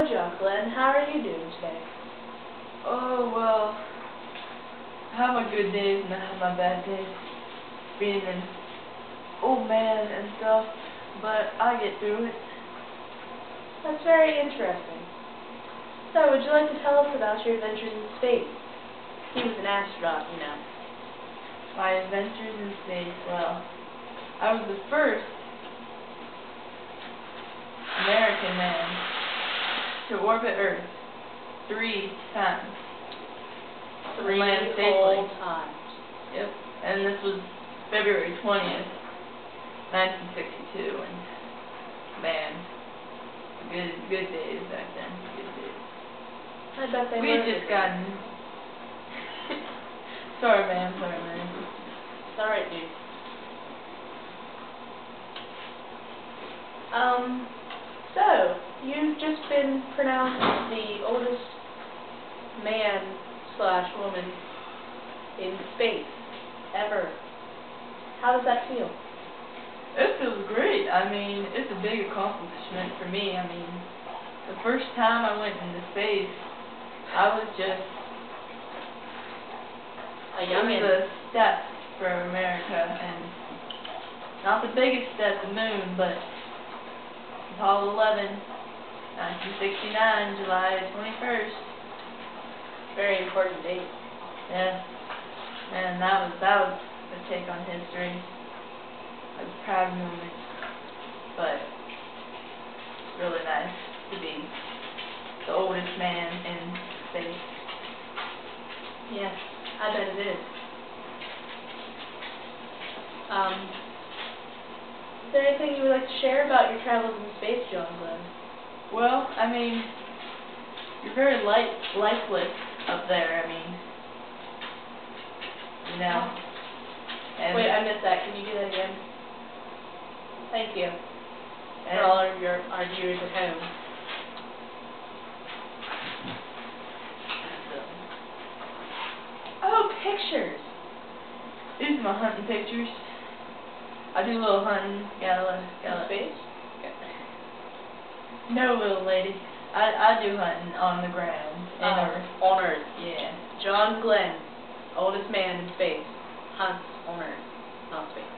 John Glenn, how are you doing today? Oh, well, I have my good days and I have my bad days. Being an old man and stuff, but I get through it. That's very interesting. So, would you like to tell us about your adventures in space? He was an astronaut, you know. My adventures in space, well, I was the first American man to orbit Earth 3 times. Three land whole safely. times. Yep. And this was February 20th, 1962, and man, good days back then. Good days. I bet they We were. had just gotten. Sorry, man. It's alright, dude. So, you've just been pronounced the oldest man/woman in space ever. How does that feel? It feels great. I mean, it's a big accomplishment for me. I mean, the first time I went into space, I was just A youngin'. It was a step for America, and not the biggest step, the moon, but Apollo 11, 1969, July 21st. Very important date. Yeah, and that was a take on history. It was a proud moment, but it's really nice to be the oldest man in space. Yes, I bet it is. Is there anything you would like to share about your travels in space, John Glenn? Well, I mean, you're very lifeless up there. I mean, you know. And Wait, I missed that. Can you do that again? Thank you. and For all of our viewers at home. Oh, pictures! These are my hunting pictures. I do a little hunting. Gotta Space? No, little lady. I do hunting on the ground. Earth. On Earth. Yeah. John Glenn, oldest man in space, hunts on Earth, not space.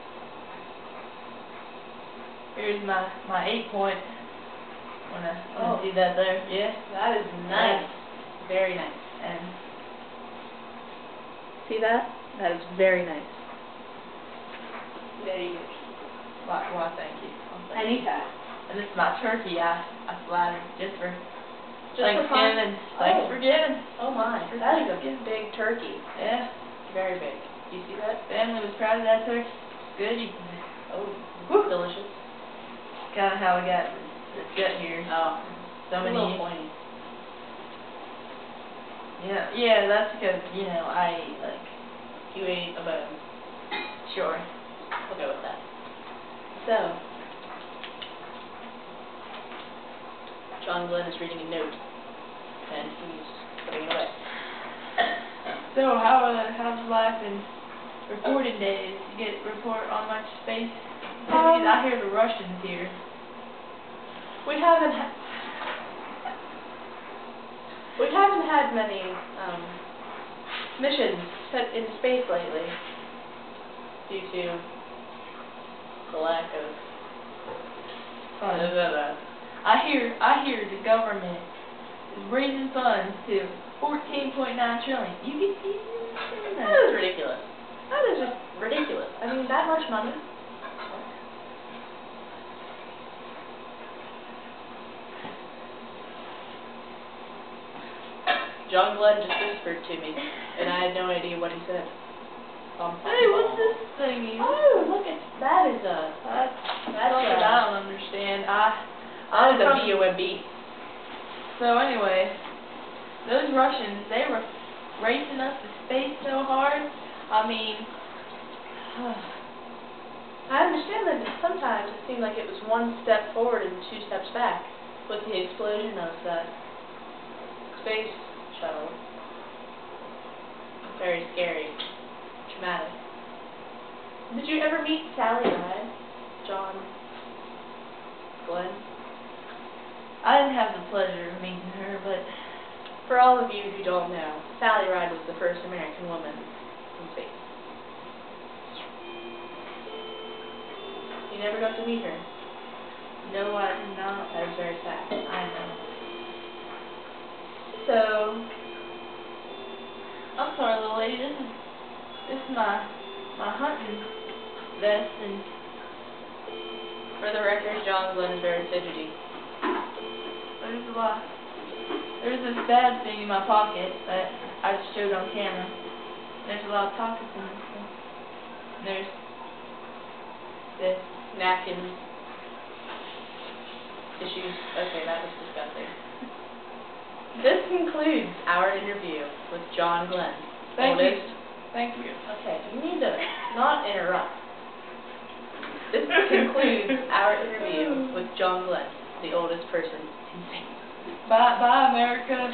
Here's my 8-point. Wanna see that there? Yeah. That is nice. Very nice. And see that? That is very nice. Very good. why thank you. Anytime. And this is my turkey I slaughtered just for Just for fun? Thanksgiving. Thanksgiving. Oh my, that is a big turkey. Yeah. Very big. Do you see that? Family was proud of that turkey. Good eating. Oh, delicious. Kind of how we got this gut here. Oh, So a many. little pointy. Yeah, that's because, you know, I ate, like, You ate a bone. sure. We'll go with that. So, John Glenn is reading a note, and he's putting it away. So, how's life in reporting days? You get report on much space? I hear the Russians here. We haven't had many missions set into space lately due to the lack of Funds. I hear the government is raising funds to 14.9 trillion. You get That is ridiculous. That is just ridiculous. I mean, that much money. John Glenn just whispered to me, and I had no idea what he said. Hey, what's this thingy? Oh, look at that! Is That's something a I don't understand. that is a BOMB. So anyway, those Russians, they were racing us to space so hard. I mean, I understand that sometimes it seemed like it was one step forward and 2 steps back with the explosion of that space shuttle. Very scary. Traumatic. Did you ever meet Sally Ride, John Glenn? I didn't have the pleasure of meeting For all of you who don't know, Sally Ride was the first American woman in space. You never got to meet her. No, I did not. That is very sad. I know. So, I'm sorry, little lady. This is my hunting vest, and For the record, John Glenn is very fidgety. there's this bad thing in my pocket that I just showed on camera. There's a lot of pockets in this one. And there's this. Napkins. Tissues. Okay, that was disgusting. This concludes our interview with John Glenn. Thank you. oldest. Thank you. Okay, you need to not interrupt. This concludes our interview with John Glenn, the oldest person in space. Bye, America.